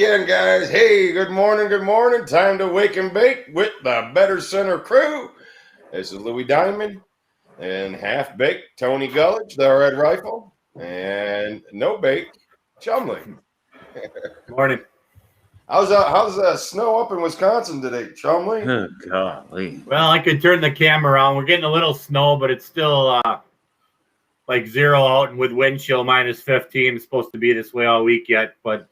again, guys. Hey, good morning, good morning. Time to wake and bake with the BettorCenter crew. This is Louie Diamond and half-baked Tony Gulledge, the Red Rifle, and no-bake Chumly. Morning. How's the snow up in Wisconsin today, Chumly? Oh, golly. Well, I could turn the camera around. We're getting a little snow, but it's still like 0 out and with wind chill minus 15. It's supposed to be this way all week yet, but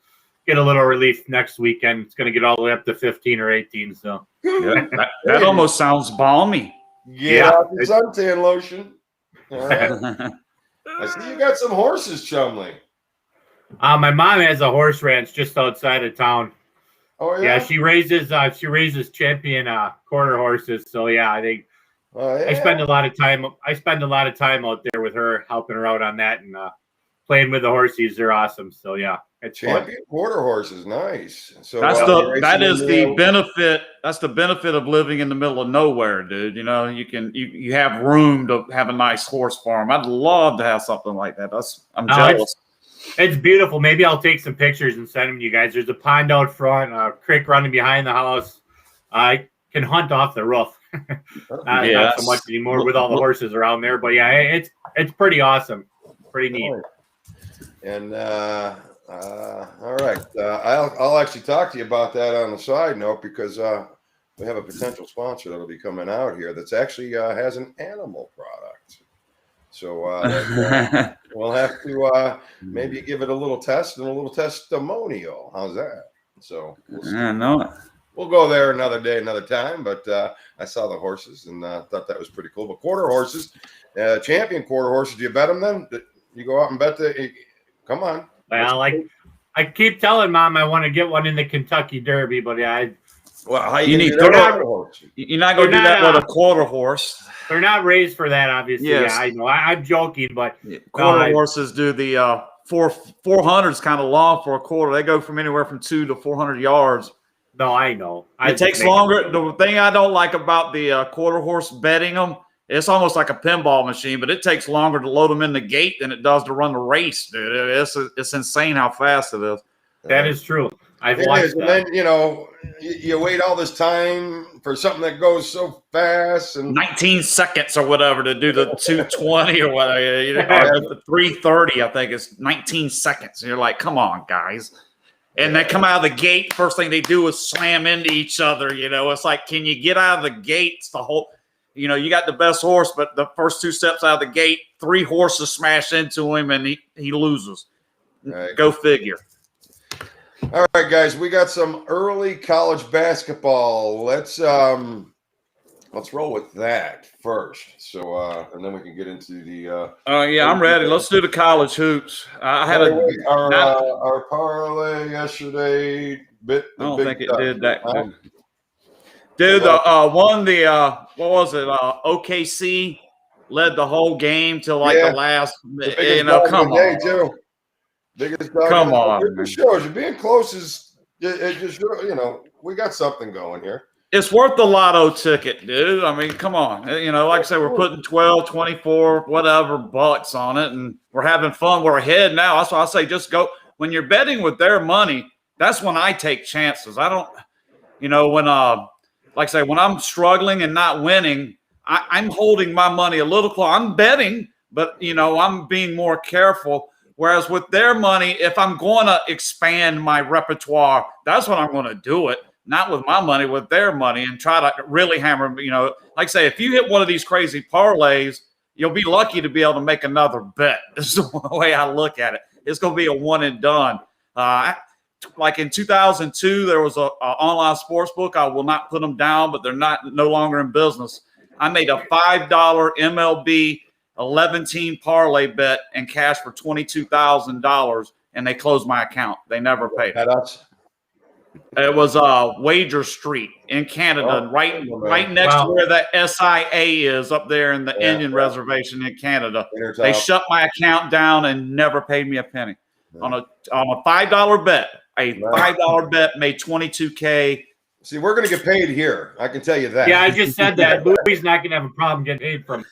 get a little relief next weekend. It's going to get all the way up to 15 or 18. So Yeah, that almost sounds balmy. Yeah, the suntan lotion. All right. I see you got some horses, Chumly. My mom has a horse ranch just outside of town. Oh yeah, Yeah, she raises champion quarter horses. So yeah, I think I spend a lot of time. I spend a lot of time out there with her, helping her out on that and playing with the horses. They're awesome. So yeah, it's champion quarter horses, nice. So that's the benefit. That's the benefit of living in the middle of nowhere, dude. You know, you have room to have a nice horse farm. I'd love to have something like that. I'm jealous. It's beautiful. Maybe I'll take some pictures and send them to you guys. There's a pond out front, a creek running behind the house. I can hunt off the roof. Not so much anymore with all the horses around there, but yeah, it's pretty awesome, pretty neat. And all right, I'll actually talk to you about that on the side note because we have a potential sponsor that'll be coming out here that's actually has an animal product. So we'll have to maybe give it a little test and a little testimonial. How's that? So we'll go there another day, another time. But I saw the horses and thought that was pretty cool. But quarter horses, champion quarter horses. Do you bet them then? You go out and bet come on. Well, I keep telling Mom I want to get one in the Kentucky Derby, but yeah, you're not going to do that with a quarter horse. They're not raised for that, obviously. Yes. Yeah, I know. I'm joking, but quarter horses do the 400 is kind of long for a quarter. They go from anywhere from 200 to 400 yards. No, I know. It takes longer. The thing I don't like about the quarter horse betting them, it's almost like a pinball machine, but it takes longer to load them in the gate than it does to run the race, dude. It's insane how fast it is. That is true. I've watched that. And then, you wait all this time for something that goes so fast. And 19 seconds or whatever to do the 220 or whatever. The 330, I think it's 19 seconds. And you're like, come on, guys. And they come out of the gate. First thing they do is slam into each other. It's like, can you get out of the gates? The whole, you got the best horse, but the first 2 steps out of the gate, 3 horses smash into him and he loses. Right. Go figure. All right, guys, we got some early college basketball. Let's roll with that first. So, and then we can get into the. I'm ready. Let's do the college hoops. I had our parlay yesterday. I don't think it did that. Dude, what was it? OKC led the whole game till the last. Come on. Too. Biggest dog. Come on. It shows you being close is it just we got something going here. It's worth the lotto ticket, dude. I mean, come on. Like I said, we're putting 12, 24, whatever bucks on it, and we're having fun. We're ahead now. That's why I say just go. When you're betting with their money, that's when I take chances. I don't, when like I say, when I'm struggling and not winning, I'm holding my money a little close. I'm betting, but I'm being more careful. Whereas with their money, if I'm going to expand my repertoire, that's when I'm going to do it. Not with my money, with their money, and try to really hammer. Like I say, if you hit one of these crazy parlays, you'll be lucky to be able to make another bet. This is the way I look at it. It's going to be a one and done. Like in 2002, there was a online sports book. I will not put them down, but they're no longer in business. I made a $5 MLB 11-team parlay bet and cash for $22,000, and they closed my account. They never paid it. It was Wager Street in Canada, right next to where the SIA is up there in the Indian Reservation in Canada. They shut my account down and never paid me a penny on a $5 bet. A $5 bet made $22K. See, we're going to get paid here. I can tell you that. Yeah, I just said that. Louie's not going to have a problem getting paid from.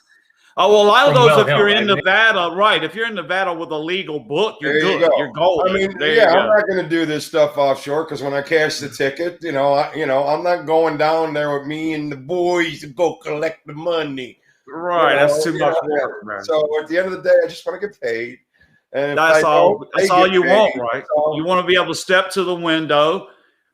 Oh, well, a lot of From those, Will if you're Hill, in Nevada, right? If you're in Nevada with a legal book, you're There you good. go. You're golden. I mean, there yeah, you go. I'm not going to do this stuff offshore because when I cash the ticket, I'm not going down there with me and the boys to go collect the money. Right, that's too much work, man. So at the end of the day, I just want to get paid. And if That's I all. don't, That's they all get you paid. want, right? So, You want to be able to step to the window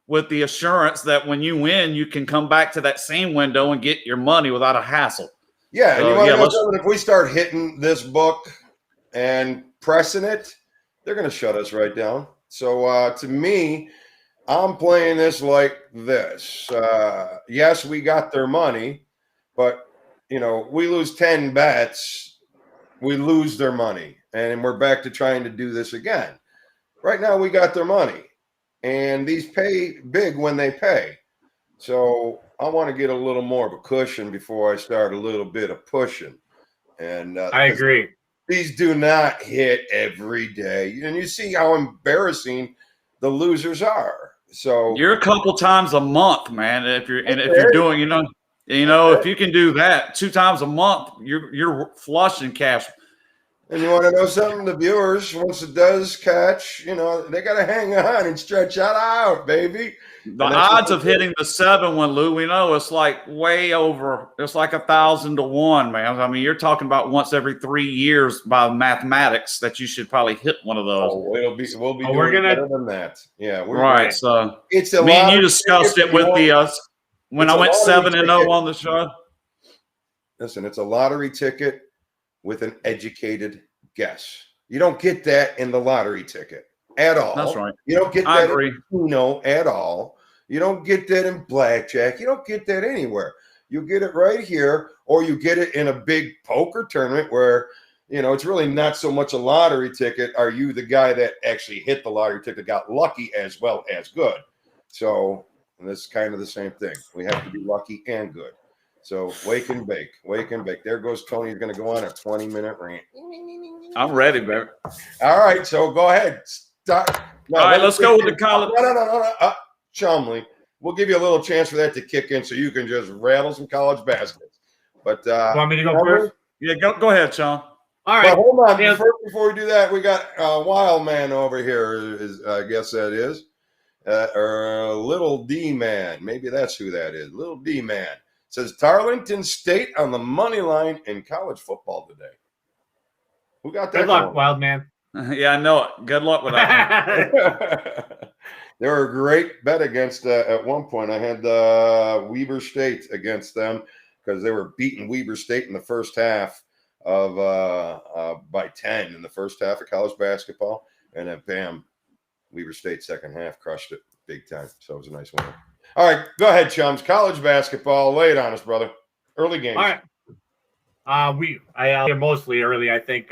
with the assurance that when you win, you can come back to that same window and get your money without a hassle. yeah, and you So, want to yeah, know something? If we start hitting this book and pressing it, they're going to shut us right down. So to me, I'm playing this like this. Yes, we got their money, but we lose 10 bets, we lose their money, and we're back to trying to do this again. Right now, we got their money, and these pay big when they pay. So I want to get a little more of a cushion before I start a little bit of pushing. And I agree. These do not hit every day, and you see how embarrassing the losers are. So you're a couple times a month, man. If you're doing, if you can do that 2 times a month, you're flush in cash. And you want to know something? The viewers, once it does catch, they got to hang on and stretch that out, baby. The odds of hitting the 7 one, Lou, we know it's like way over. It's like 1,000 to 1, man. I mean, you're talking about once every 3 years by mathematics that you should probably hit one of those. Oh, we'll be doing better than that. Yeah, right. So it's a me and you discussed it with when I went 7-0 on the show. Listen, it's a lottery ticket with an educated guess. You don't get that in the lottery ticket at all. That's right. You don't get that in Uno at all. You don't get that in blackjack. You don't get that anywhere. You get it right here, or you get it in a big poker tournament where, it's really not so much a lottery ticket. Are you the guy that actually hit the lottery ticket, got lucky as well as good? So this is kind of the same thing. We have to be lucky and good. So wake and bake. There goes Tony. He's going to go on a 20-minute rant. I'm ready, baby. All right, so go ahead. Start. No, all right, let's go with the college. No. Chumly. We'll give you a little chance for that to kick in so you can just rattle some college baskets. But want me to go first? Yeah, go ahead, Sean. All right. Well, hold on. Before we do that, we got Wild Man over here. I guess that is. Or Little D Man. Maybe that's who that is. Little D Man. Says Tarleton State on the money line in college football today. Who got that? Good luck, Wild Man. Yeah, I know it. Good luck with that. They were a great bet against at one point. I had Weber State against them because they were beating Weber State in the first half of by 10 in the first half of college basketball. And then bam, Weber State second half crushed it big time. So it was a nice win. All right, go ahead, chums. College basketball, lay it on us, brother. Early games. All right. I mostly early. I think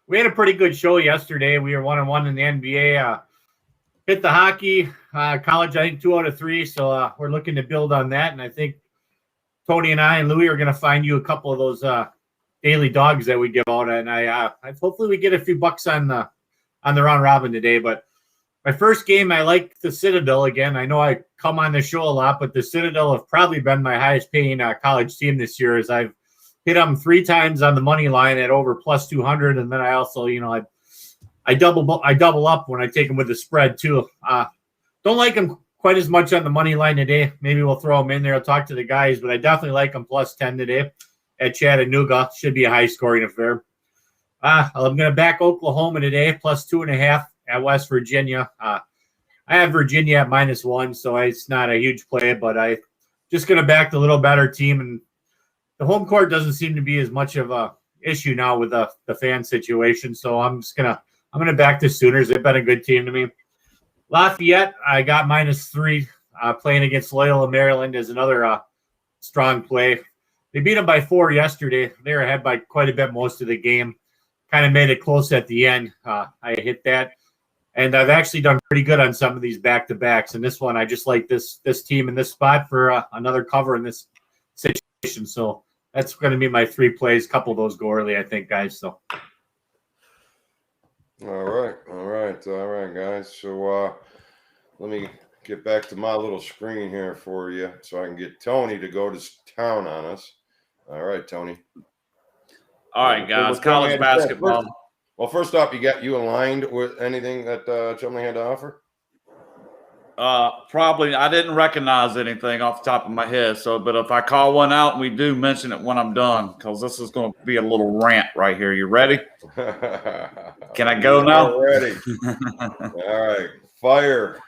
we had a pretty good show yesterday. We were 1-1 in the NBA. Hit the hockey, college. I think 2 out of 3. So we're looking to build on that. And I think Tony and I and Louie are going to find you a couple of those daily dogs that we give out. And I hopefully we get a few bucks on the round robin today. But my first game, I like the Citadel again. I know I come on the show a lot, but the Citadel have probably been my highest paying college team this year, as I've hit them 3 times on the money line at over plus 200, and then I also, I double up when I take them with the spread too. Don't like them quite as much on the money line today. Maybe we'll throw them in there. I'll talk to the guys, but I definitely like them plus 10 today at Chattanooga. Should be a high scoring affair. I'm going to back Oklahoma today plus 2.5 at West Virginia. I have Virginia at -1, so it's not a huge play, but I just going to back the little better team. And the home court doesn't seem to be as much of a issue now with the fan situation. So I'm going to back the Sooners. They've been a good team to me. Lafayette, I got -3 playing against Loyola Maryland as another strong play. They beat them by 4 yesterday. They were ahead by quite a bit most of the game. Kind of made it close at the end. I hit that. And I've actually done pretty good on some of these back-to-backs. And this one, I just like this team in this spot for another cover in this situation. So that's going to be my 3 plays. Couple of those go early, I think, guys. So. All right, guys. So let me get back to my little screen here for you so I can get Tony to go to town on us. All right, Tony. All right, guys. College basketball. First off, you aligned with anything that Chumly had to offer? Probably. I didn't recognize anything off the top of my head. But if I call one out, we do mention it when I'm done, because this is going to be a little rant right here. You ready? Can I go now? Ready. All right. Fire.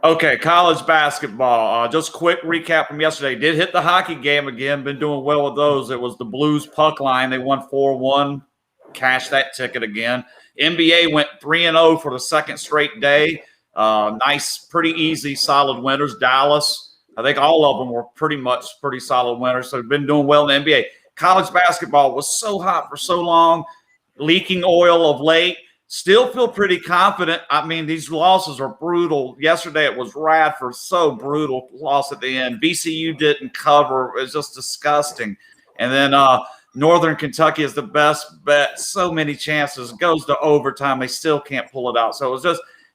Okay, college basketball. Just quick recap from yesterday. Did hit the hockey game again. Been doing well with those. It was the Blues puck line. They won 4-1. Cashed that ticket again. NBA went 3-0 for the second straight day. Nice, pretty easy, solid winners. Dallas, I think all of them were pretty solid winners. So been doing well in the NBA. College basketball was so hot for so long, leaking oil of late. Still feel pretty confident. I mean, these losses are brutal. Yesterday it was Radford, so brutal loss at the end. VCU didn't cover. It was just disgusting. And then Northern Kentucky is the best bet. So many chances. Goes to overtime. They still can't pull it out. So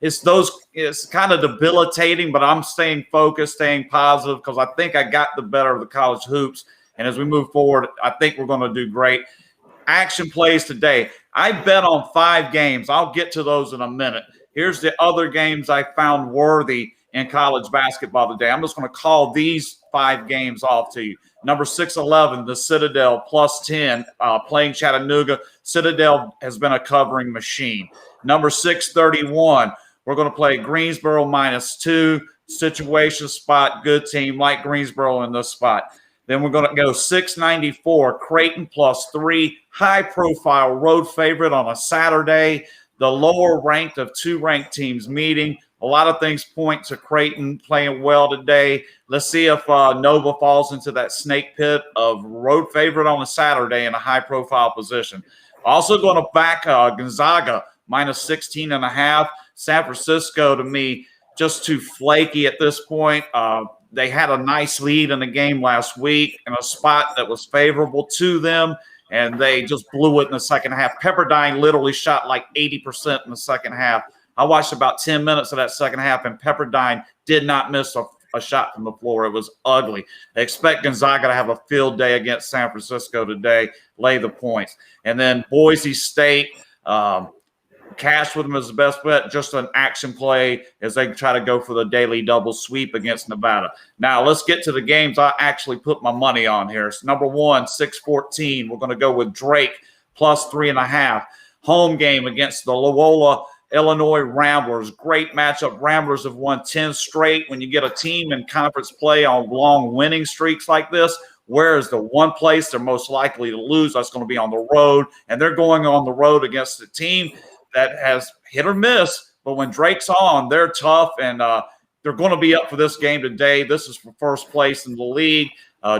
it's kind of debilitating, but I'm staying focused, staying positive, because I think I got the better of the college hoops. And as we move forward, I think we're going to do great. Action plays today. I bet on 5 games. I'll get to those in a minute. Here's the other games I found worthy in college basketball today. I'm just going to call these 5 games off to you. Number 6-11, the Citadel +10, playing Chattanooga. Citadel has been a covering machine. Number 6-31, we're going to play Greensboro -2, situation spot, good team, like Greensboro in this spot. Then we're going to go 694, Creighton +3, high-profile road favorite on a Saturday. The lower ranked of 2 ranked teams meeting. A lot of things point to Creighton playing well today. Let's see if Nova falls into that snake pit of road favorite on a Saturday in a high-profile position. Also going to back Gonzaga -16.5. San Francisco, to me, just too flaky at this point. They had a nice lead in the game last week in a spot that was favorable to them, and they just blew it in the second half. Pepperdine literally shot like 80% in the second half. I watched about 10 minutes of that second half, and Pepperdine did not miss a shot from the floor. It was ugly. I expect Gonzaga to have a field day against San Francisco today, lay the points. And then Boise State, cash with them as the best bet, just an action play as they try to go for the daily double sweep against Nevada. Now, let's get to the games I actually put my money on here. So number 1, 6-14. We're going to go with Drake +3.5. Home game against the Loyola Illinois Ramblers. Great matchup. Ramblers have won 10 straight. When you get a team in conference play on long winning streaks like this, where is the one place they're most likely to lose? That's going to be on the road, and they're going on the road against a team that has hit or miss, but when Drake's on, they're tough, and they're going to be up for this game today. This is for first place in the league.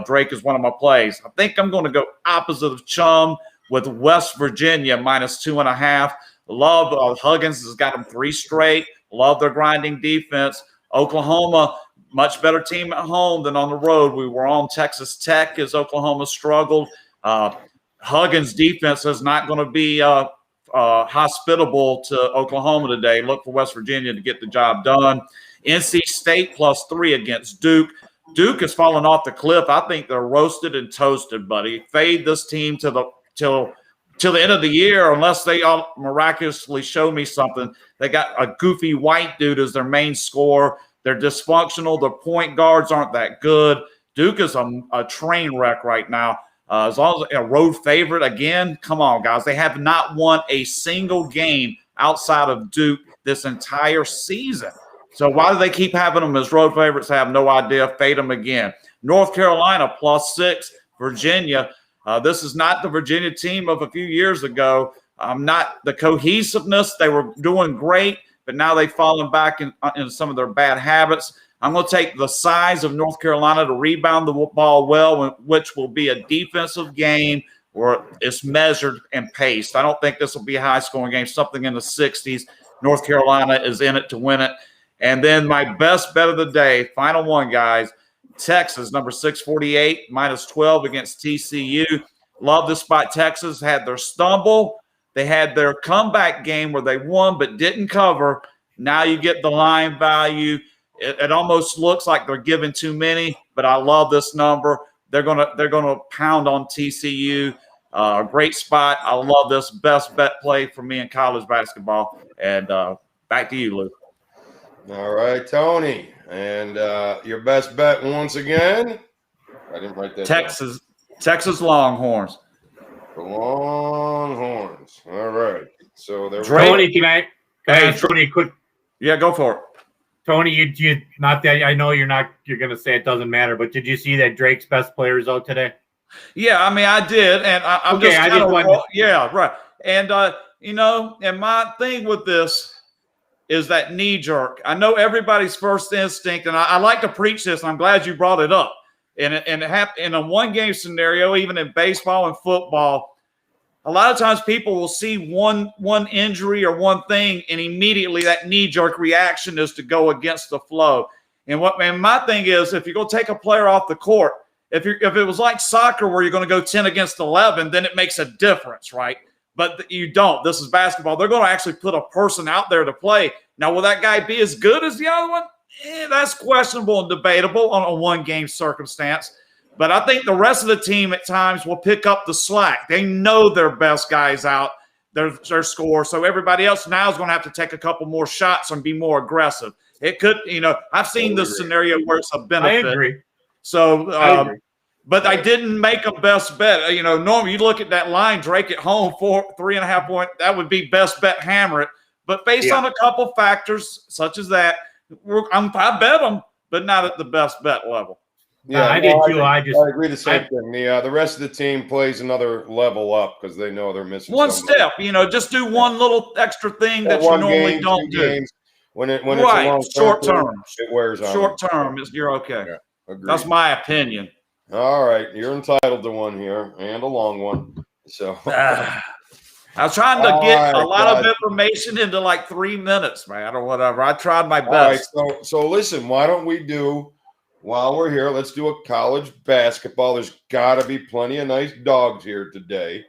Drake is one of my plays. I think I'm going to go opposite of Chum with West Virginia -2.5. Love Huggins has got them 3 straight. Love their grinding defense. Oklahoma, much better team at home than on the road. We were on Texas Tech as Oklahoma struggled. Huggins' defense is not going to be hospitable to Oklahoma today. Look for West Virginia to get the job done. NC State +3 against Duke. Duke has fallen off the cliff. I think they're roasted and toasted, buddy. Fade this team till the end of the year, unless they all miraculously show me something. They got a goofy white dude as their main scorer. They're dysfunctional. Their point guards aren't that good. Duke is a train wreck right now. As long as a road favorite again, come on, guys. They have not won a single game outside of Duke this entire season. So why do they keep having them as road favorites? I have no idea. Fade them again. North Carolina +6. Virginia. This is not the Virginia team of a few years ago. Not the cohesiveness. They were doing great, but now they've fallen back in some of their bad habits. I'm going to take the size of North Carolina to rebound the ball well, which will be a defensive game where it's measured and paced. I don't think this will be a high-scoring game, something in the 60s. North Carolina is in it to win it. And then my best bet of the day, final one, guys, Texas, number 648, -12 against TCU. Love this spot. Texas had their stumble. They had their comeback game where they won but didn't cover. Now you get the line value. It almost looks like they're giving too many, but I love this number. They're gonna pound on TCU. Great spot. I love this. Best bet play for me in college basketball. And back to you, Lou. All right, Tony. And your best bet once again? I didn't write that down. Texas Longhorns. The Longhorns. All right. So there Tony, can I ask Tony a quick? Yeah, go for it. Tony, you not that I know you're going to say it doesn't matter, but did you see that Drake's best players out today? Yeah, I mean, I did, and I'm okay, yeah, right. And and my thing with this is that knee jerk. I know everybody's first instinct, and I like to preach this, and I'm glad you brought it up. And it happened in a one-game scenario, even in baseball and football. A lot of times people will see one injury or one thing, and immediately that knee-jerk reaction is to go against the flow. And my thing is, if you're going to take a player off the court, if it was like soccer where you're going to go 10 against 11, then it makes a difference, right? But you don't. This is basketball. They're going to actually put a person out there to play. Now, will that guy be as good as the other one? That's questionable and debatable on a one-game circumstance. But I think the rest of the team at times will pick up the slack. They know their best guys out, their score. So everybody else now is going to have to take a couple more shots and be more aggressive. It could, I've seen this scenario where it's a benefit. I agree. So, I agree. But I didn't make a best bet. Normally you look at that line, Drake at home, 3.5 point, that would be best bet, hammer it. But based on a couple factors such as that, I bet them, but not at the best bet level. Yeah, I did too. I agree the same thing. The rest of the team plays another level up because they know they're missing one step. Just do one little extra thing that you normally don't do. Games, when it's a long short term, it wears on. Short term, you're okay. Yeah, that's my opinion. All right, you're entitled to one here and a long one. So I was trying to get a lot of information into like 3 minutes, man, or whatever. I tried my best. All right, so listen, why don't we do? While we're here, let's do a college basketball. There's got to be plenty of nice dogs here today.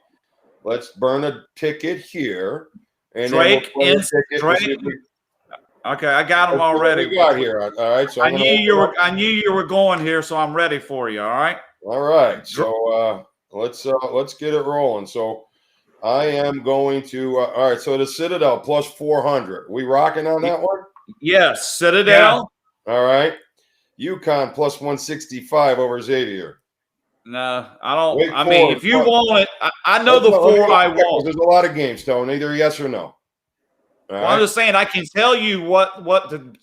Let's burn a ticket here. And Drake. Okay, I got them already. We got here. All right. So I knew you were going here, so I'm ready for you. All right. All right. So let's get it rolling. So I am going to. All right. So the Citadel plus 400. We rocking on that one? Yes, Citadel. Yeah. All right. UConn plus 165 over Xavier. No, I don't. If you want it, I know the 4 I want. There's a lot of games, Tony. Either yes or no. Well, I'm just saying I can tell you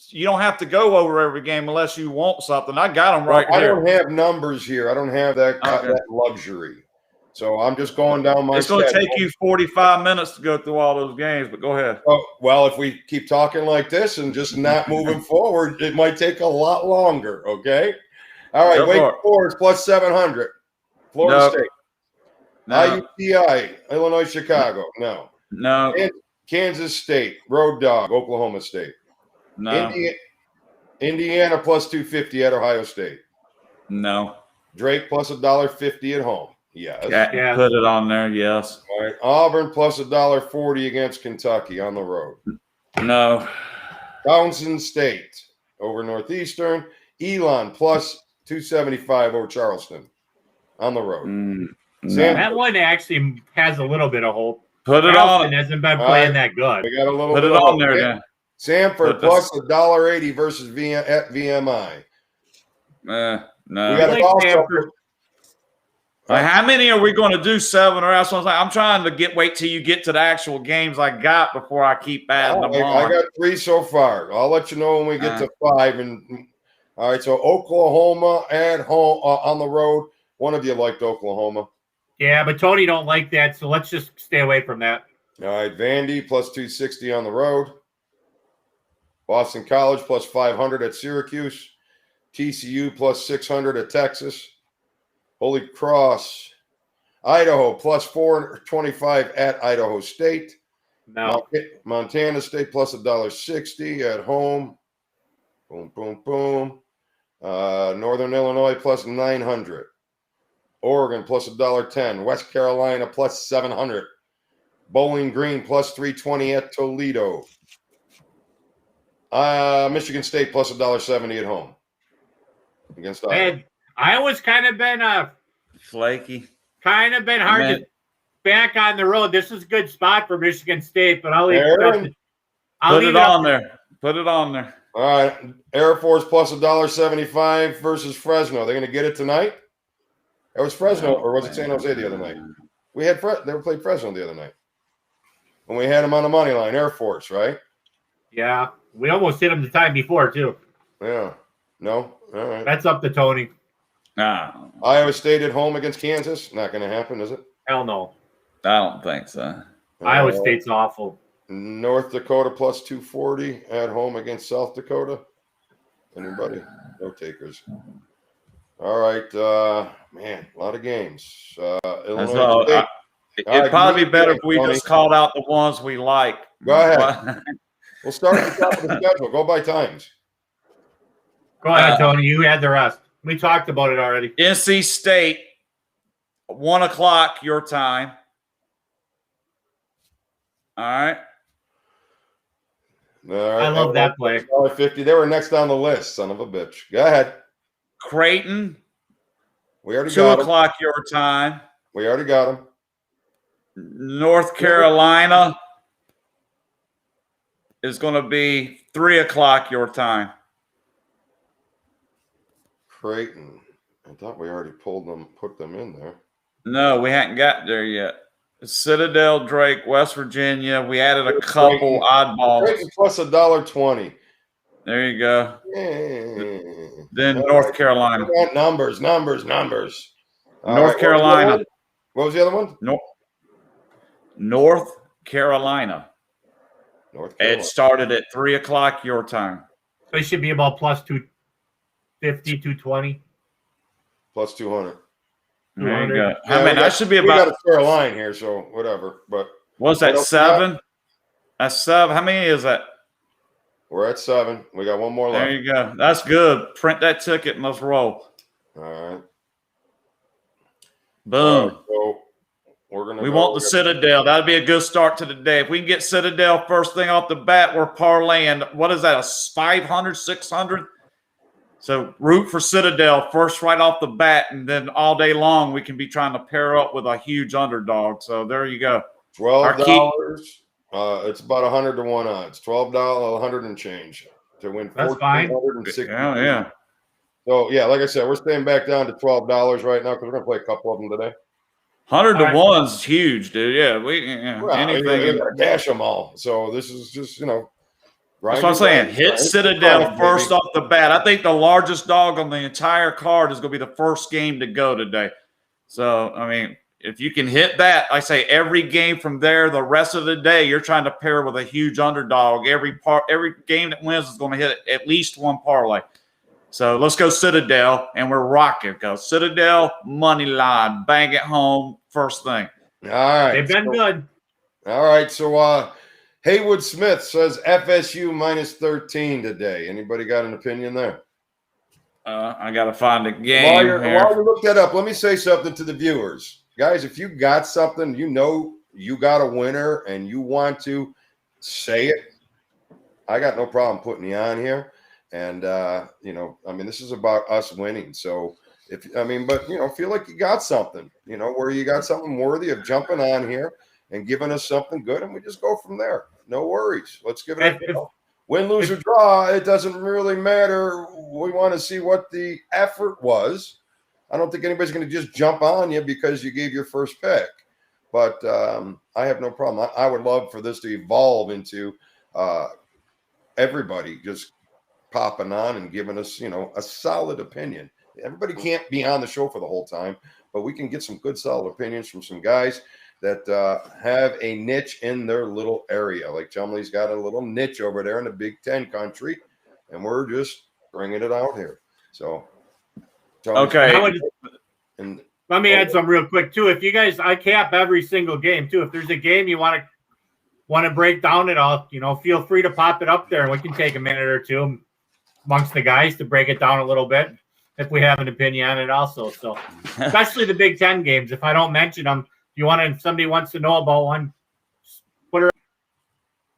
you don't have to go over every game unless you want something. I got them right there. I don't have numbers here. I don't have that luxury. So I'm just going down my. It's going to take you 45 minutes to go through all those games, but go ahead. Oh, well, if we keep talking like this and just not moving forward, it might take a lot longer. Okay. All right. Wake Forest plus 700. Florida State. No. IUPI, Illinois, Chicago. No. No. Kansas State, road dog, Oklahoma State. No. Indiana plus 250 at Ohio State. No. Drake plus $1.50 at home. Yes. Yeah. Put it on there. Yes. All right. Auburn plus $1.40 against Kentucky on the road. No. Townsend State over Northeastern. Elon plus 275 over Charleston on the road. No. That one actually has a little bit of hope. Put it Charleston hasn't been playing that good. We got a little Put bit it on there then. Sanford plus $1.80 versus at VMI. No. We got Sanford. How many are we going to do? 7 or else? I'm trying to wait till you get to the actual games I got before I keep adding them on. I got 3 so far. I'll let you know when we get to 5. And all right, so Oklahoma at home on the road. One of you liked Oklahoma. Yeah, but Tony don't like that, so let's just stay away from that. All right, Vandy plus 260 on the road. Boston College plus 500 at Syracuse. TCU plus 600 at Texas. Holy Cross, Idaho plus 425 at Idaho State. No. Montana State plus $1.60 at home. Boom, boom, boom. Northern Illinois plus 900. Oregon plus $1.10. West Carolina plus 700. Bowling Green plus 320 at Toledo. Michigan State plus $1.70 at home against Iowa. Iowa's kind of been flaky. Kind of been hard to back on the road. This is a good spot for Michigan State, but I'll leave Put it on there. Put it on there. All right. Air Force plus $1.75 versus Fresno. They're going to get it tonight? It was Fresno, or was it San Jose the other night? We had they played Fresno the other night. And we had them on the money line, Air Force, right? Yeah. We almost hit them the time before, too. Yeah. No? All right. That's up to Tony. No. Iowa State at home against Kansas. Not going to happen, is it? Hell no. I don't think so. Iowa State's awful. North Dakota plus 240 at home against South Dakota. Anybody? No takers. All right. Man, a lot of games. Illinois State. It'd probably be better if we just called out the ones we like. Go ahead. We'll start at the top of the schedule. Go by times. Go ahead, Tony. You had the rest. We talked about it already. NC State, 1 o'clock your time. All right. All right. I love that play. $50. They were next on the list, son of a bitch. Go ahead. Creighton, We already 2 got o'clock your time. We already got them. North Carolina is going to be 3 o'clock your time. Creighton. I thought we already put them in there. No, we hadn't got there yet. Citadel, Drake, West Virginia. We added a couple oddballs. Creighton plus $1.20. There you go. Yeah. Then North Carolina. Numbers. North Carolina. What was the other one? North Carolina. North Carolina. It started at 3 o'clock your time. So it should be about plus 250, 220. Plus 200. There you go. Yeah, that should be we got about. a fair line here, so whatever. But What's that, 7? That's 7. How many is that? we're at 7. We got one more left. There you go. That's good. Print that ticket and let's roll. All right. Boom. So we're gonna. We want the Citadel. That'd be a good start to the day. If we can get Citadel first thing off the bat, we're parlaying. What is that? A 500, 600? So root for Citadel first right off the bat, and then all day long we can be trying to pair up with a huge underdog. So there you go. $12. It's about 100 to 1 odds. $12, 100 and change to win. That's fine. Yeah. So yeah, like I said, we're staying back down to $12 right now because we're gonna play a couple of them today. 100 to 1 is huge, dude. Yeah, anything. You gotta cash them all. So this is just That's what I'm saying. Hit Citadel first off the bat. I think the largest dog on the entire card is going to be the first game to go today. So, I mean, if you can hit that, I say every game from there, the rest of the day, you're trying to pair with a huge underdog. Every game that wins is going to hit at least one parlay. So let's go Citadel, and we're rocking. Go Citadel, money line, bang it home, first thing. All right. They've been good. All right. So Haywood Smith says FSU minus 13 today. Anybody got an opinion there? I got to find a game. While you look that up, let me say something to the viewers. Guys, if you got something, you got a winner and you want to say it, I got no problem putting you on here. And, this is about us winning. So, feel like you got something, where you got something worthy of jumping on here and giving us something good, and we just go from there. No worries. Let's give it a go. Win, lose, or draw, it doesn't really matter. We want to see what the effort was. I don't think anybody's going to just jump on you because you gave your first pick. But I have no problem. I would love for this to evolve into everybody just popping on and giving us, a solid opinion. Everybody can't be on the show for the whole time, but we can get some good, solid opinions from some guys that have a niche in their little area. Like Chumley's got a little niche over there in the Big Ten country, and we're just bringing it out here. So, okay. And let me add some real quick too. If you guys, I cap every single game too. If there's a game you want to break down it all, feel free to pop it up there, and we can take a minute or two amongst the guys to break it down a little bit if we have an opinion on it also. So, especially the Big Ten games. If I don't mention them, if somebody wants to know about one, put her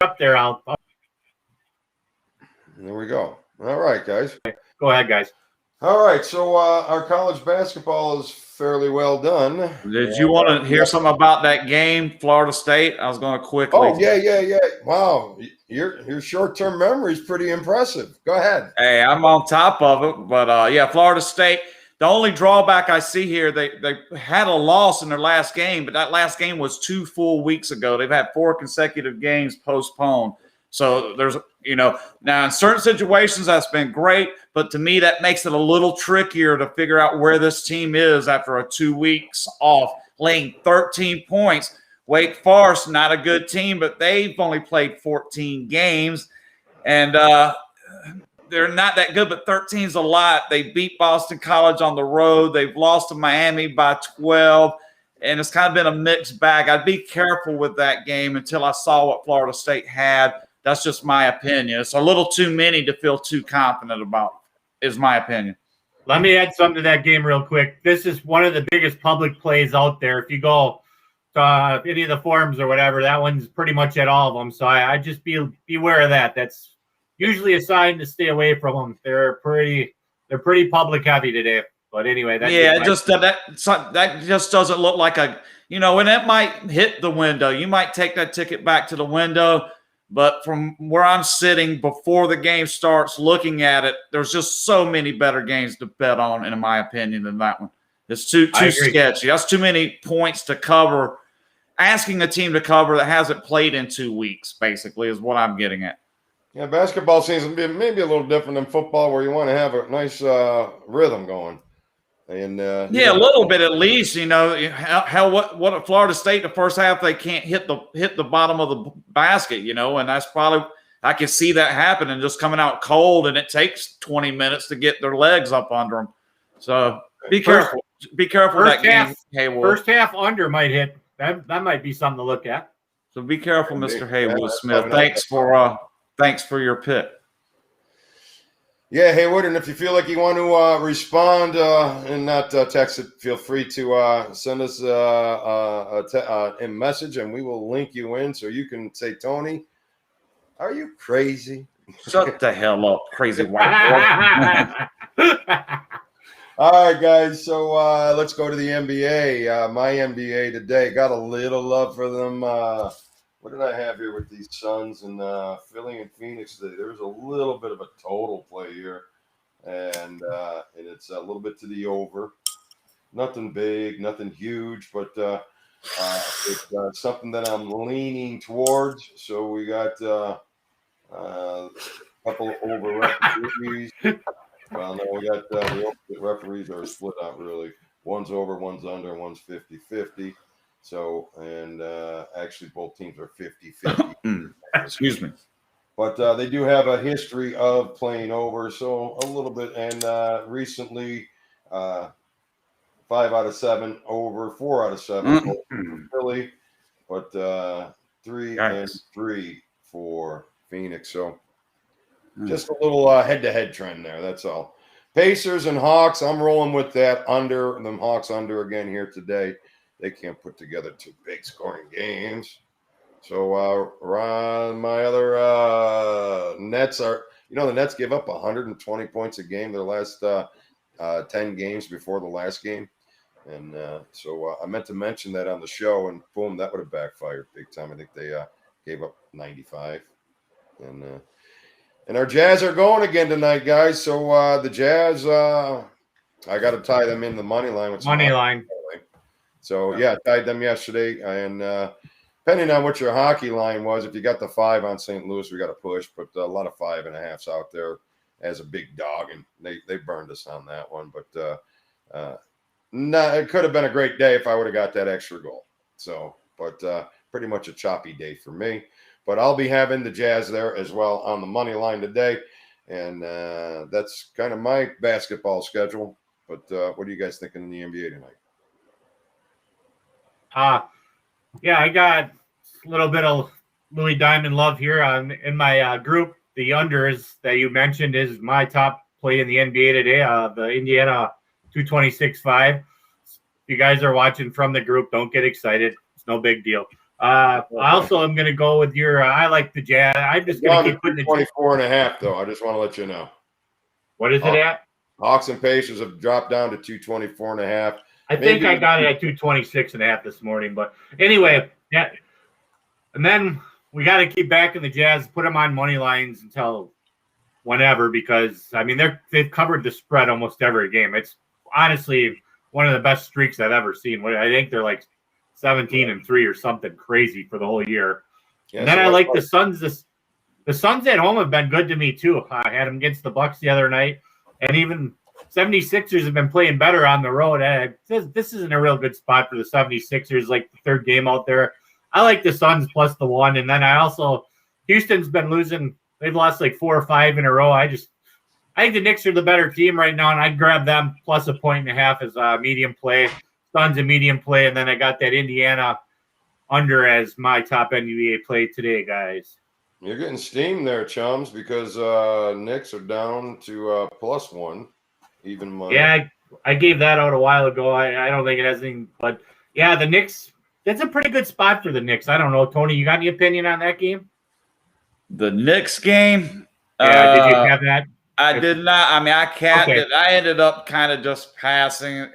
up there. There we go. All right, guys. Go ahead, guys. All right, so our college basketball is fairly well done. Did you want to hear something about that game, Florida State? I was going to quickly. Oh, yeah. Wow, your short-term memory is pretty impressive. Go ahead. Hey, I'm on top of it. But, yeah, Florida State, the only drawback I see here, they had a loss in their last game, but that last game was 2 full weeks ago. They've had 4 consecutive games postponed. So there's, now in certain situations that's been great, but to me that makes it a little trickier to figure out where this team is after a 2 weeks off, laying 13 points. Wake Forest, not a good team, but they've only played 14 games, and they're not that good, but 13 is a lot. They beat Boston College on the road. They've lost to Miami by 12. And it's kind of been a mixed bag. I'd be careful with that game until I saw what Florida State had. That's just my opinion. It's a little too many to feel too confident about, is my opinion. Let me add something to that game real quick. This is one of the biggest public plays out there. If you go to any of the forums or whatever, that one's pretty much at all of them. So I just beware of that. That's usually a sign to stay away from them. They're pretty public heavy today. But anyway, that just doesn't look like and it might hit the window. You might take that ticket back to the window. But from where I'm sitting before the game starts, looking at it, there's just so many better games to bet on, in my opinion, than that one. It's too sketchy. That's too many points to cover. Asking a team to cover that hasn't played in 2 weeks, basically, is what I'm getting at. Yeah, basketball seems to be maybe a little different than football, where you want to have a nice rhythm going. And a little bit at least. What at Florida State, the first half they can't hit the bottom of the basket, and that's probably, I can see that happening, just coming out cold, and it takes 20 minutes to get their legs up under them. So be careful. Be careful that game, Haywood. First half under might hit. That might be something to look at. So be careful, Mr. Haywood Smith. Thanks for your pick. Yeah, Haywood, and if you feel like you want to respond and not text it, feel free to send us a message, and we will link you in so you can say, Tony, are you crazy? Shut the hell up, crazy white boy. All right, guys, so let's go to the NBA. My NBA today, got a little love for them. What did I have here with these Suns and Philly and Phoenix? There's a little bit of a total play here, and it's a little bit to the over. Nothing big, nothing huge, but it's something that I'm leaning towards. So we got a couple over referees. Well, no, we got the referees are split out really. One's over, one's under, one's 50-50. So, and actually both teams are 50-50. Excuse me. But they do have a history of playing over, so a little bit. And recently, 5 out of 7 over, 4 out of 7 for Philly, but 3 and 3 for Phoenix. So just a little head-to-head trend there, that's all. Pacers and Hawks, I'm rolling with that under, them Hawks under again here today. They can't put together 2 big scoring games. So Ron, my other Nets are, the Nets gave up 120 points a game their last 10 games before the last game. And so I meant to mention that on the show, and boom, that would have backfired big time. I think they gave up 95. And our Jazz are going again tonight, guys. So the Jazz, I got to tie them in the money line. With money line. So, yeah, tied them yesterday. And depending on what your hockey line was, if you got the 5 on St. Louis, we got to push. But a lot of 5.5s out there as a big dog, and they burned us on that one. But it could have been a great day if I would have got that extra goal. So, but pretty much a choppy day for me. But I'll be having the Jazz there as well on the money line today. And that's kind of my basketball schedule. But what are you guys thinking in the NBA tonight? Yeah, I got a little bit of Louie Diamond love here in my group. The unders that you mentioned is my top play in the NBA today. The Indiana 226.5. If you guys are watching from the group, don't get excited. It's no big deal. I also am going to go with your. I like the Jazz. I'm just going to keep putting the 24.5 though. I just want to let you know. What is it at? Hawks and Pacers have dropped down to 224.5. I think I got it at 226.5 this morning. But anyway, yeah. And then we got to keep backing the Jazz, put them on money lines until whenever, because I mean they've covered the spread almost every game. It's honestly one of the best streaks I've ever seen. I think they're like 17-3 or something crazy for the whole year. Yeah, and then I like the Suns. The Suns at home have been good to me too. I had them against the Bucks the other night, and even 76ers have been playing better on the road. This isn't a real good spot for the 76ers, like the third game out there. I like the Suns plus the 1, and then Houston's been losing. They've lost like 4 or 5 in a row. I think the Knicks are the better team right now, and I'd grab them plus a 1.5 as a medium play. Suns a medium play, and then I got that Indiana under as my top NBA play today, guys. You're getting steam there, chums, because Knicks are down to +1, even money. Yeah, I gave that out a while ago. I don't think it has anything, but yeah, the Knicks. That's a pretty good spot for the Knicks. I don't know, Tony. You got any opinion on that game? The Knicks game? Yeah, did you have that? I did not. I mean, I capped it. I ended up kind of just passing.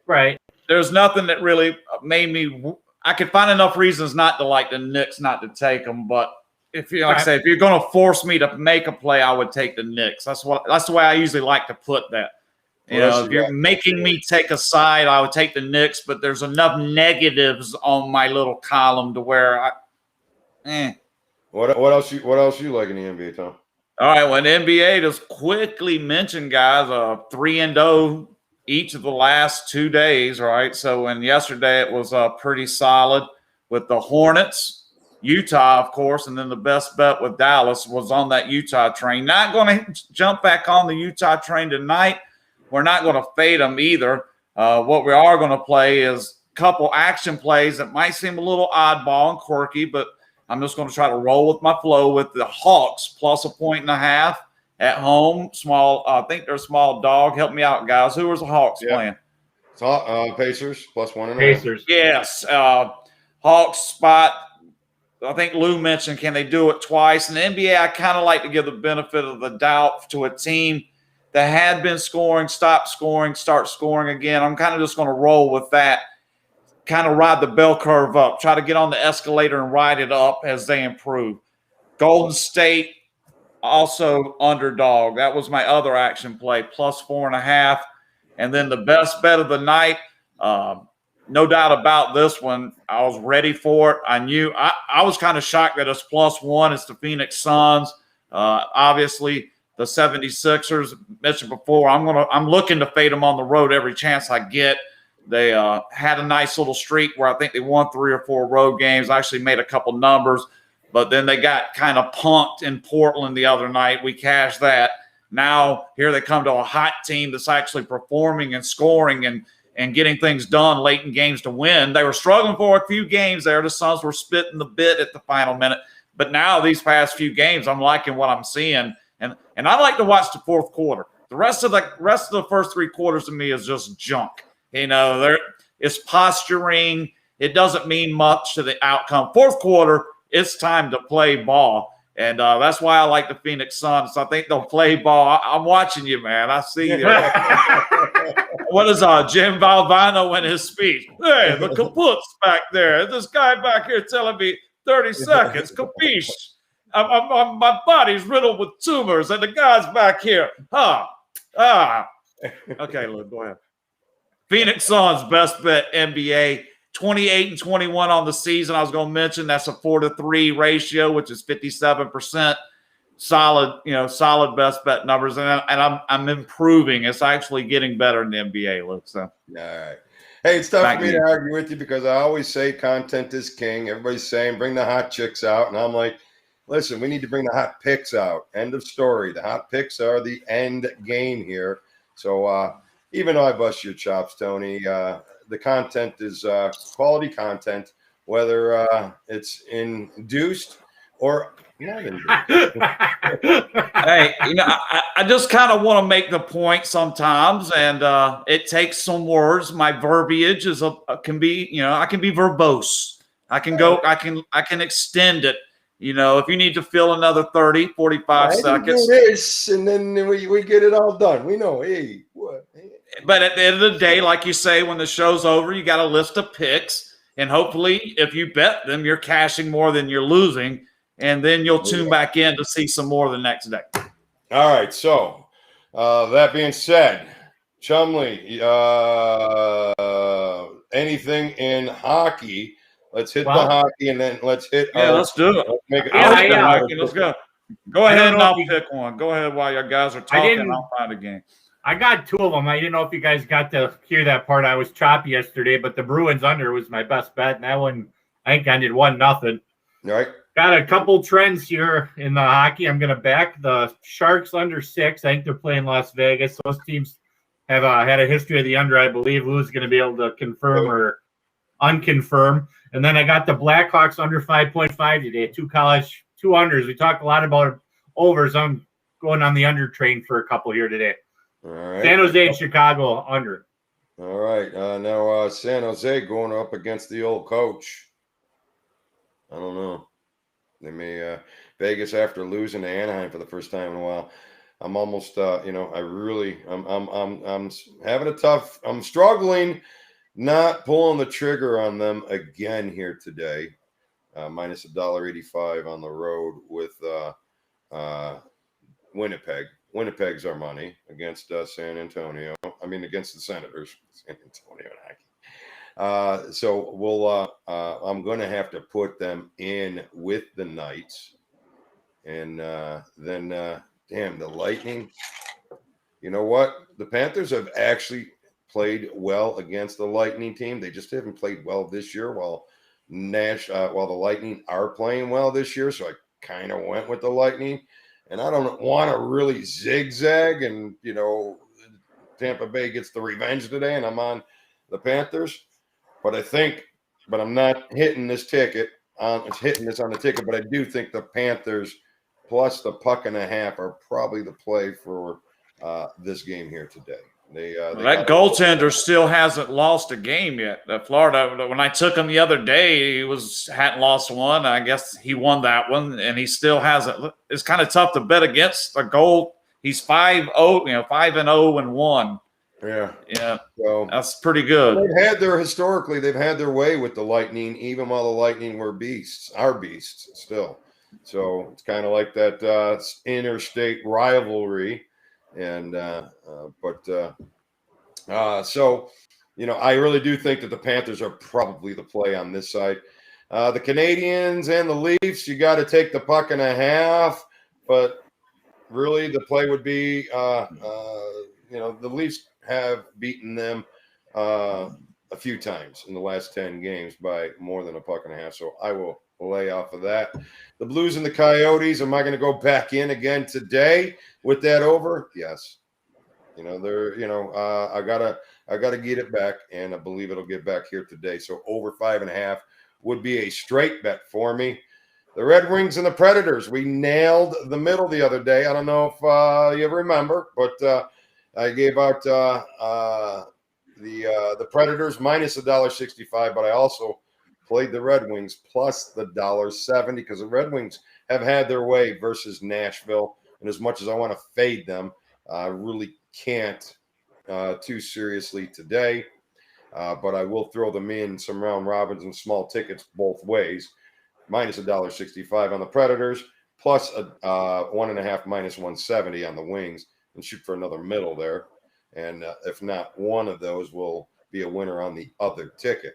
Right. There's nothing that really made me. I could find enough reasons not to like the Knicks, not to take them. But if you like I say, if you're going to force me to make a play, I would take the Knicks. That's the way I usually like to put that. You know, if you're making me take a side, I would take the Knicks, but there's enough negatives on my little column to where What else you like in the NBA, Tom? All right, well, the NBA just quickly mentioned, guys, 3-0 each of the last 2 days, right? So, and yesterday it was pretty solid with the Hornets, Utah, of course, and then the best bet with Dallas was on that Utah train. Not going to jump back on the Utah train tonight. We're not going to fade them either. What we are going to play is a couple action plays that might seem a little oddball and quirky, but I'm just going to try to roll with my flow with the Hawks plus a 1.5 at home. Small, I think they're a small dog. Help me out, guys. Who was the Hawks playing? Pacers plus 1.5. Pacers. Yes. Hawks spot. I think Lou mentioned, can they do it twice? In the NBA, I kind of like to give the benefit of the doubt to a team that had been scoring, stop scoring, start scoring again. I'm kind of just going to roll with that, kind of ride the bell curve up, try to get on the escalator and ride it up as they improve. Golden State, also underdog. That was my other action play, plus 4.5. And then the best bet of the night, no doubt about this one. I was ready for it. I knew I was kind of shocked that it's +1. It's the Phoenix Suns. Obviously, the 76ers, mentioned before, I'm looking to fade them on the road every chance I get. They had a nice little streak where I think they won 3 or 4 road games. I actually made a couple numbers, but then they got kind of punked in Portland the other night. We cashed that. Now here they come to a hot team that's actually performing and scoring and getting things done late in games to win. They were struggling for a few games there. The Suns were spitting the bit at the final minute. But now these past few games, I'm liking what I'm seeing. And I like to watch the fourth quarter. The rest of the first 3 quarters to me is just junk. You know, it's posturing. It doesn't mean much to the outcome. Fourth quarter, it's time to play ball. And that's why I like the Phoenix Suns. I think they'll play ball. I'm watching you, man. I see you. What is Jim Valvano in his speech? Hey, the kaput's back there. This guy back here telling me 30 seconds. Capiche? My body's riddled with tumors, and the guy's back here. Okay, Luke, go ahead. Phoenix Suns, best bet NBA. 28-21 on the season. I was going to mention that's a 4-3 ratio, which is 57%. Solid best bet numbers, and I'm improving. It's actually getting better in the NBA, Luke. So, all right. Hey, it's tough for me to argue with you because I always say content is king. Everybody's saying bring the hot chicks out, and I'm like, listen, we need to bring the hot picks out. End of story. The hot picks are the end game here. So even though I bust your chops, Tony, the content is quality content, whether it's induced or not induced. Hey, I just kind of want to make the point sometimes, and it takes some words. My verbiage I can be verbose. I can extend it You know, if you need to fill another 30, 45 seconds. Do this, and then we get it all done. We know, hey, what? But at the end of the day, like you say, when the show's over, you got a list of picks. And hopefully, if you bet them, you're cashing more than you're losing. And then you'll tune back in to see some more the next day. All right. So, that being said, Chumly, anything in hockey? Let's hit the hockey, and then let's hit. Let's do it. Let's go. Go ahead and I'll pick one. Go ahead while your guys are talking. I'll find a game. I got two of them. I didn't know if you guys got to hear that part. I was choppy yesterday, but the Bruins under was my best bet, and that one I think I did 1-0. All right. Got a couple trends here in the hockey. I'm going to back the Sharks under 6. I think they're playing Las Vegas. Those teams have had a history of the under. I believe Louie's going to be able to confirm or unconfirm. And then I got the Blackhawks under 5.5 today. Two unders. We talked a lot about overs. I'm going on the under train for a couple here today. All right. San Jose and Chicago under. All right. Now San Jose going up against the old coach. I don't know. They may Vegas after losing to Anaheim for the first time in a while. I'm almost I'm having a tough. I'm struggling not pulling the trigger on them again here today. Minus $1.85 on the road with Winnipeg. Winnipeg's our money against San Antonio. I mean, against the Senators. San Antonio and hockey. So we'll. I'm going to have to put them in with the Knights, and then damn the Lightning. You know what? The Panthers have actually played well against the Lightning team. They just haven't played well this year. While the Lightning are playing well this year, so I kind of went with the Lightning. And I don't want to really zigzag, and Tampa Bay gets the revenge today, and I'm on the Panthers. But I'm not hitting this ticket. Hitting this on the ticket, but I do think the Panthers plus the 1.5 are probably the play for this game here today. That goaltender still hasn't lost a game yet. Florida, when I took him the other day, he hadn't lost one. I guess he won that one, and he still hasn't. It's kind of tough to bet against a goal. He's 5-0, 5-0-1. Yeah. So that's pretty good. They've had their way with the Lightning, even while the Lightning were beasts still. So it's kind of like that interstate rivalry. And so I really do think that the Panthers are probably the play on this side. The Canadians and the Leafs, you got to take the 1.5, but really the play would be the Leafs have beaten them a few times in the last 10 games by more than a 1.5, so I will lay off of that. The Blues and the Coyotes, am I going to go back in again today with that over? Yes. I gotta get it back, and I believe it'll get back here today. So over 5.5 would be a straight bet for me. The Red Wings and the Predators, we nailed the middle the other day. I don't know if you remember, but I gave out the Predators minus $1.65, but I also played the Red Wings plus the $1.70 because the Red Wings have had their way versus Nashville. And as much as I want to fade them, I really can't too seriously today. But I will throw them in some round robins and small tickets both ways. Minus $1.65 on the Predators, plus a 1.5 minus 170 on the Wings, and shoot for another middle there. And if not, one of those will be a winner on the other ticket.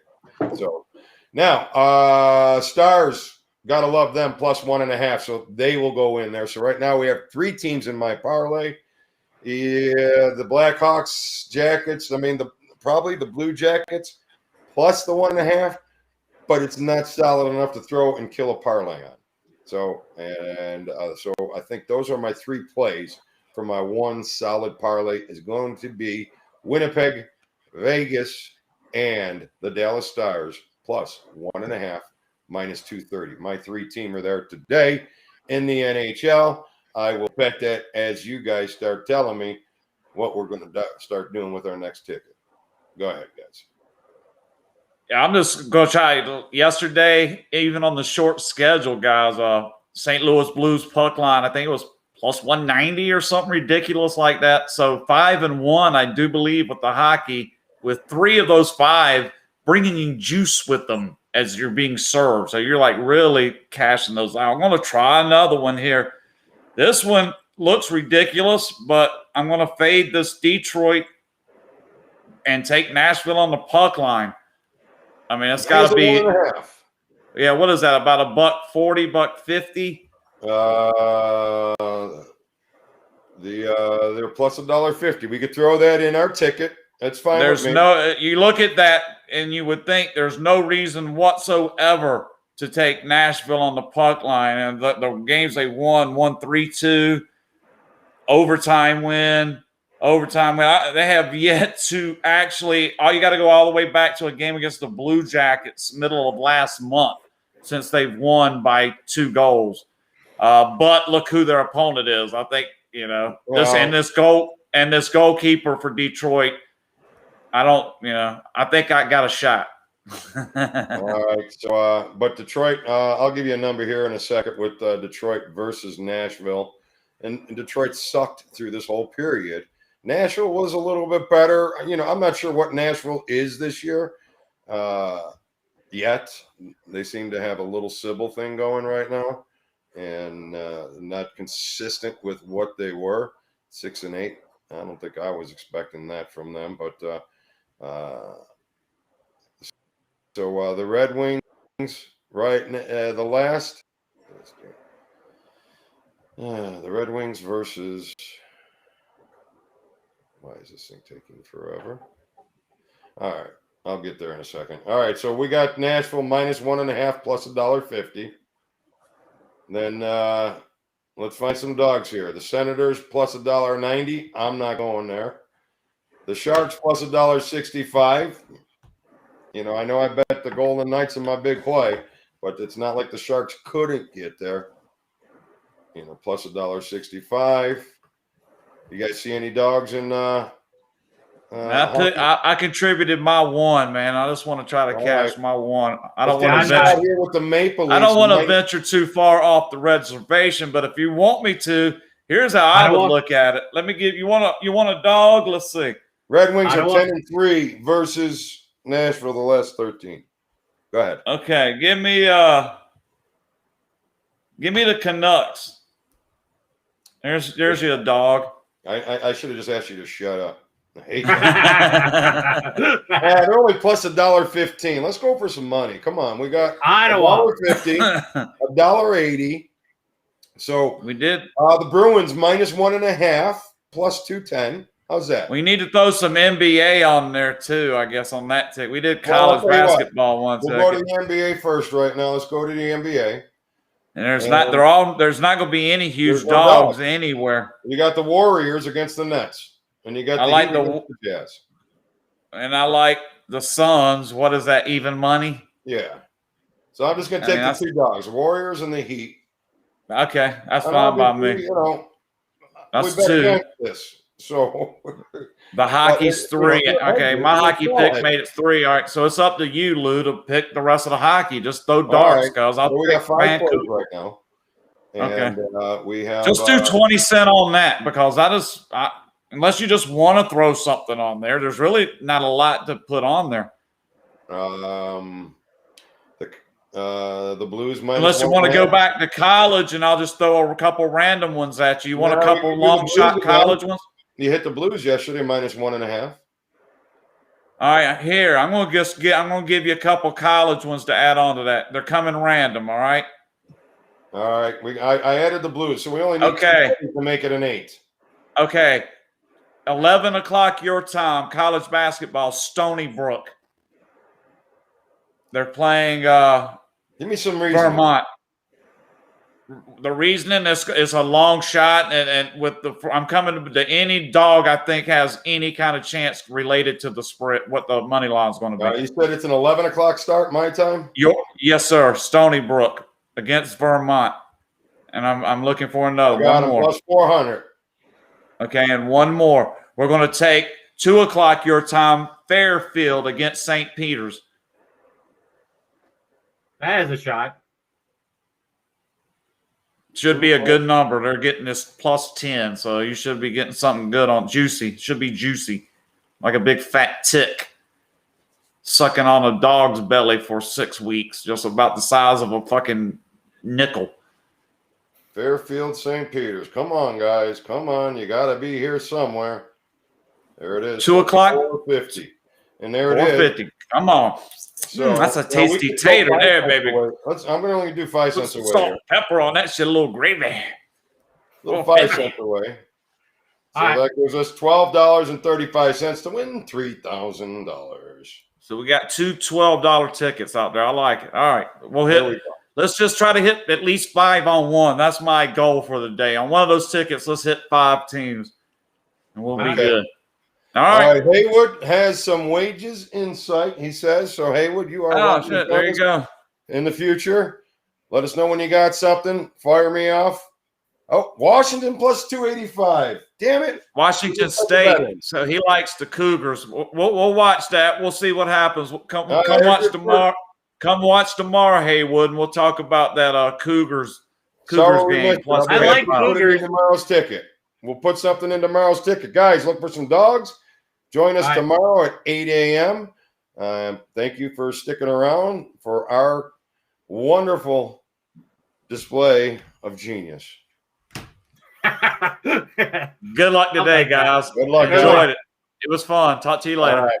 So now, Stars, gotta love them, plus 1.5, so they will go in there. So right now we have 3 teams in my parlay. Yeah, the Blackhawks, Jackets. Probably the Blue Jackets, plus the 1.5, but it's not solid enough to throw and kill a parlay on. So I think those are my 3 plays for my one solid parlay. Is going to be Winnipeg, Vegas, and the Dallas Stars plus 1.5 minus 230. My 3-teamer there today in the NHL. I will bet that as you guys start telling me what we're going to start doing with our next ticket. Go ahead, guys. I'm just going to try. Yesterday, even on the short schedule, guys, St. Louis Blues puck line, I think it was plus 190 or something ridiculous like that. So 5-1, I do believe, with the hockey, with 3 of those 5 bringing you juice with them as you're being served. So you're like really cashing those out. I'm going to try another one here. This one looks ridiculous, but I'm going to fade this Detroit and take Nashville on the puck line. I mean, it's got to be. 1.5. Yeah, what is that? About $1.40, $1.50? They're plus $1.50. We could throw that in our ticket. That's fine. There's no. You look at that, and you would think there's no reason whatsoever to take Nashville on the puck line. And the games they won 3-2, overtime win. They have yet to actually. All you got to go all the way back to a game against the Blue Jackets, middle of last month, since they've won by 2 goals. But look who their opponent is. I think this goalkeeper for Detroit. I think I got a shot. All right. So, but Detroit, I'll give you a number here in a second with Detroit versus Nashville. And Detroit sucked through this whole period. Nashville was a little bit better. I'm not sure what Nashville is this year yet. They seem to have a little Sybil thing going right now and not consistent with what they were, 6-8. I don't think I was expecting that from them, but so the Red Wings, right? The Red Wings versus. Why is this thing taking forever? All right, I'll get there in a second. All right, so we got Nashville minus 1.5 plus $1.50. Then let's find some dogs here. The Senators plus $1.90. I'm not going there. The Sharks plus $1.65. I know I bet the Golden Knights in my big play, but it's not like the Sharks couldn't get there. Plus $1.65. You guys see any dogs in? I contributed my 1, man. I just want to try to cash my 1. I don't want to venture here with the Maple Leafs. I don't want to venture too far off the reservation, but if you want me to, here's how I would look at it. Let me give you want a dog. Let's see. Red Wings are 10-3 versus Nashville the last 13. Go ahead. Okay, give me the Canucks. There's your dog. I should have just asked you to shut up. I hate that. They're only plus $1.15. Let's go for some money. Come on, we got $1.50, $1.80. So we did. The Bruins minus 1.5 plus 210. How's that? We need to throw some NBA on there too. I guess on that tick. We did college basketball once. We'll go to the NBA first right now. Let's go to the NBA. And there's not going to be any huge dogs anywhere. You got the Warriors against the Nets, and you got the Jazz. And I like the Suns. What is that? Even money? Yeah. So I'm just going to take the 2 dogs, Warriors and the Heat. Okay, that's fine by me. That's 2. This. So the hockey's 3. Okay, my hockey pick made it 3. All right, so it's up to you, Lou, to pick the rest of the hockey. Just throw darts, guys. We got 5 plays right now. And, okay. We have just do 20 cents on that because unless you just want to throw something on there, there's really not a lot to put on there. The Blues minus. Unless you want to go back to college, and I'll just throw a couple random ones at you. You want a couple long shot college ones? You hit the Blues yesterday minus 1.5. All right, here I'm going to give you a couple college ones to add on to that. They're coming random. All right. All right. I added the Blues, so we only need 2 to make it an 8. Okay. 11 o'clock your time. College basketball. Stony Brook. They're playing. Give me some reason. Vermont. The reasoning is a long shot, and I'm coming to any dog I think has any kind of chance related to the spread, what the money line is going to be. You said it's an 11 o'clock start, my time? Yes, sir. Stony Brook against Vermont, and I'm looking for another one more. Plus 400. Okay, and one more. We're going to take 2 o'clock your time. Fairfield against St. Peter's. That is a shot. Should be a good number. They're getting this plus 10, so you should be getting something good on juicy. Should be juicy, like a big fat tick sucking on a dog's belly for 6 weeks, just about the size of a fucking nickel. Fairfield, St. Peter's. Come on, guys. Come on. You got to be here somewhere. There it is. 2 o'clock. 4:50. And there it is. 450. Come on. So, that's a tasty tater there, baby. I'm going to only do 5 cents away. Salt here. and pepper on that shit, a little gravy. A little 5 cents away. So that gives us $12.35 to win $3,000. So we got 2 $12 tickets out there. I like it. All right. We'll hit. Let's just try to hit at least 5 on one. That's my goal for the day. On one of those tickets, let's hit 5 teams, and we'll be good. All right. Haywood has some wages in sight, he says. So, Haywood, you are Oh, shit. There you go. In the future. Let us know when you got something. Fire me off. Oh, Washington plus 285. Damn it. Washington State. So he likes the Cougars. We'll watch that. We'll see what happens. Come watch tomorrow. Come watch tomorrow, Haywood, and we'll talk about that Cougars game. Plus I like Cougars. Tomorrow's ticket. We'll put something in tomorrow's ticket. Guys, look for some dogs. Join us tomorrow at 8 a.m. Thank you for sticking around for our wonderful display of genius. Good luck today, guys. Good luck. Enjoyed it. It was fun. Talk to you later. All right.